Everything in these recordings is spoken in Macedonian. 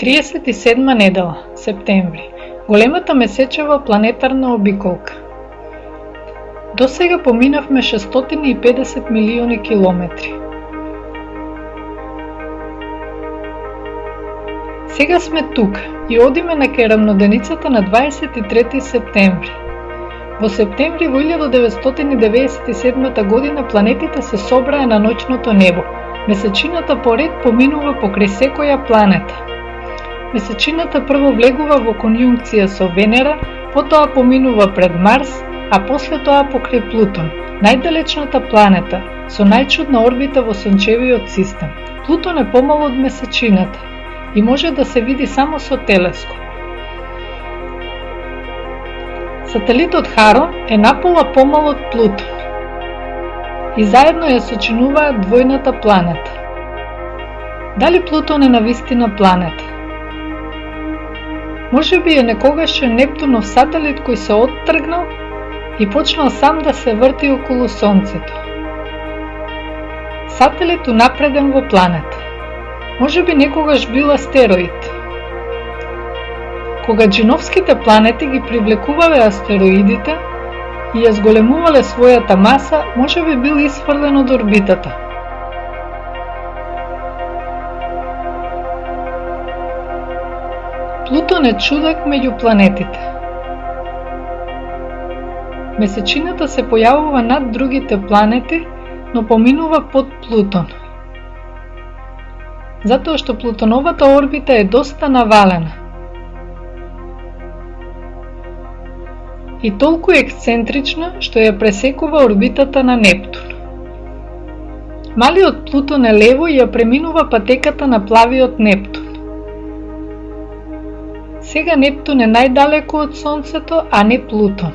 37 недела, септември, големата месечева планетарна обиколка. До сега поминавме 650 милиони километри. Сега сме тука и одиме на кај рамноденицата на 23 септември. Во септември во 1997 година планетите се собраа на ноќното небо. Месечината поред поминува покрај секоја планета. Месечината прво влегува во конјункција со Венера, потоа поминува пред Марс, а после тоа покрај Плутон, најдалечната планета, со најчудна орбита во сончевиот систем. Плутон е помал од месечината и може да се види само со телескоп. Сателитот Харон е напола помал од Плутон и заедно ја сочинуваат двојната планета. Дали Плутон е навистина планета? Може би е некогаш Нептунов сателит кој се оттргнал и почнал сам да се врти околу Сонцето. Сателит унапреден во планета. Може би некогаш бил астероид. Кога джиновските планети ги привлекувале астероидите и ја зголемувале својата маса, може би бил исфрлен од орбитата. Плутон е чудак меѓу планетите. Месечината се појавува над другите планети, но поминува под Плутон. Затоа што Плутоновата орбита е доста навалена. И толку ексцентрична што ја пресекува орбитата на Нептун. Малиот Плутон е лево и ја преминува патеката на плавиот Нептун. Сега Нептун е најдалеку од Сонцето, а не Плутон.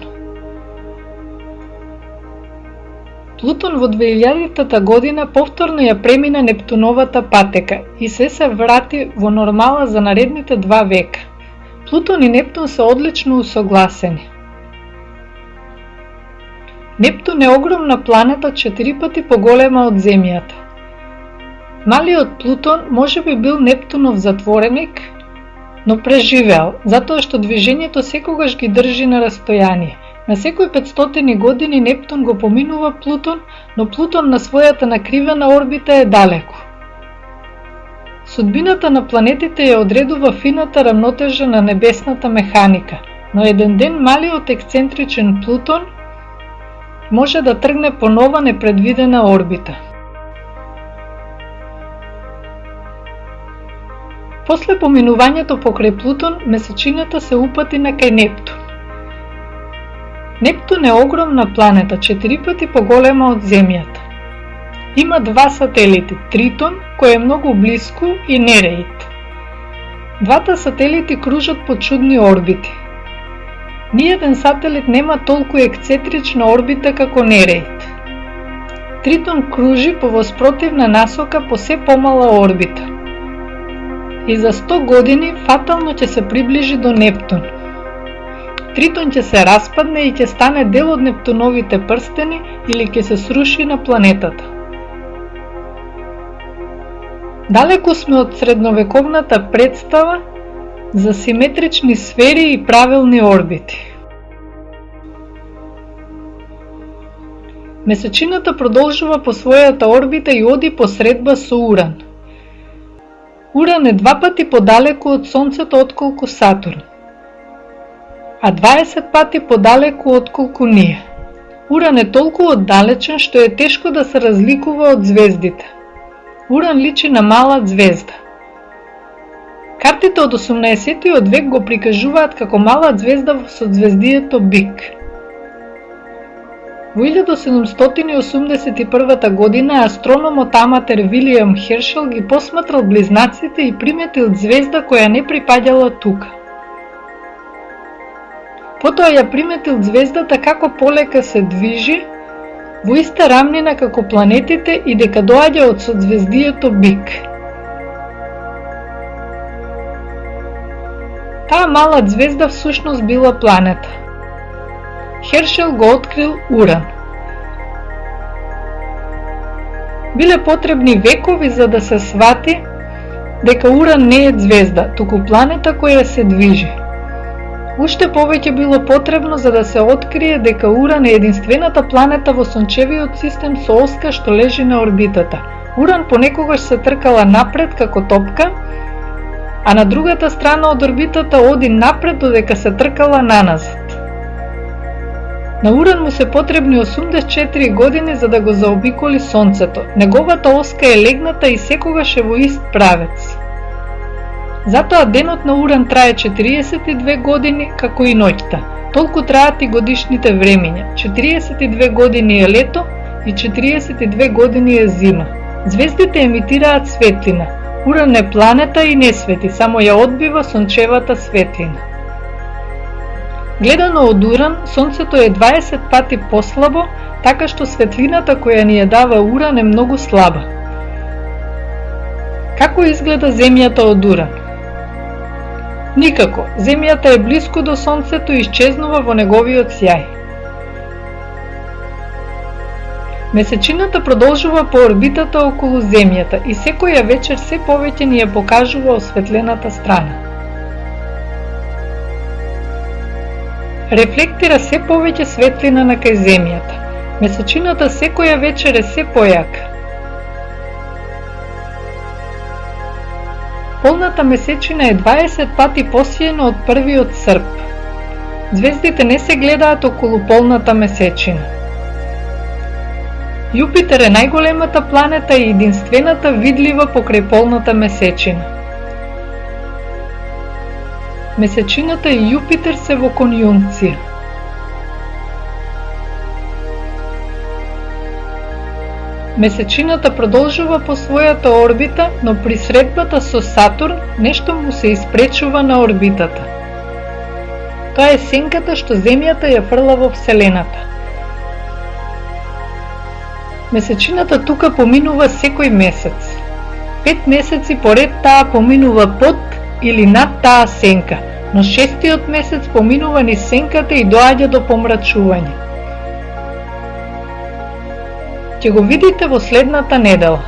Плутон во 2000-та година повторно ја премина Нептуновата патека и се врати во нормала за наредните 2 века. Плутон и Нептун се одлично усогласени. Нептун е огромна планета 4 пати поголема од Земјата. Малиот Плутон можеби бил Нептунов затвореник, но преживеал, затоа што движењето секогаш ги држи на растојание. На секои 500 години Нептун го поминува Плутон, но Плутон на својата накривена орбита е далеку. Судбината на планетите ја одредува фината рамнотежа на небесната механика, но еден ден малиот ексцентричен Плутон може да тргне по нова непредвидена орбита. После поминувањето покрај Плутон, месечината се упати на кај Нептун. Нептун е огромна планета, 4 пати поголема од Земјата. Има 2 сателити, Тритон, кој е многу блиску, и Нереид. Двата сателити кружат по чудни орбити. Ниеден сателит нема толку ексцентрична орбита како Нереид. Тритон кружи по воспротивна насока по се помала орбита. И за 100 години фатално ќе се приближи до Нептун. Тритон ќе се распадне и ќе стане дел од Нептуновите прстени или ќе се сруши на планетата. Далеку сме од средновековната представа за симетрични сфери и правилни орбити. Месечината продолжува по својата орбита и оди по средба со Уран. Уран е 2 пати подалеку од Сонцето отколку Сатурн, а 20 пати подалеку отколку ние. Уран е толку оддалечен што е тешко да се разликува од звездите. Уран личи на мала звезда. Картите од 18-тиот век го прикажуваат како мала звезда во созвездието Бик. Во 1781 година астрономот аматер Вилијам Хершел ги посматрал близнаците и приметил звезда која не припаѓала тука. Потоа ја приметил звездата како полека се движи во иста рамнина како планетите и дека доаѓа од созвездието Бик. Таа мала звезда всушност била планета. Хершел го открил Уран. Биле потребни векови за да се свати дека Уран не е звезда, туку планета која се движи. Уште повеќе било потребно за да се открие дека Уран е единствената планета во сончевиот систем со оска што лежи на орбитата. Уран понекогаш се тркала напред како топка, а на другата страна од орбитата оди напред додека се тркала наназад. На Уран му се потребни 84 години за да го заобиколи Сонцето. Неговата оска е легната и секогаш е во ист правец. Затоа денот на Уран трае 42 години, како и ноќта. Толку траат и годишните времиња. 42 години е лето и 42 години е зима. Звездите емитираат светлина. Уран е планета и не свети, само ја одбива сончевата светлина. Гледано од Уран, Сонцето е 20 пати послабо, така што светлината која ни ја дава Уран е многу слаба. Како изгледа Земјата од Уран? Никако, Земјата е блиску до Сонцето и исчезнува во неговиот сјај. Месечината продолжува по орбитата околу Земјата и секоја вечер се повеќе ни ја покажува осветлената страна. Рефлектира се повеќе светлина на кај Земјата. Месечината секоја вечер е се појака. Полната месечина е 20 пати посиена од првиот срп. Звездите не се гледаат околу полната месечина. Јупитер е најголемата планета и единствената видлива покрај полната месечина. Месечината и Јупитер се во конјункција. Месечината продолжува по својата орбита, но при средбата со Сатурн нешто му се испречува на орбитата. Тоа е сенката што Земјата ја фрла во Вселената. Месечината тука поминува секој месец. 5 месеци поред таа поминува под или над таа сенка, но 6-тиот месец поминува низ сенката и доаѓа до помрачување. Ќе го видите во следната недела.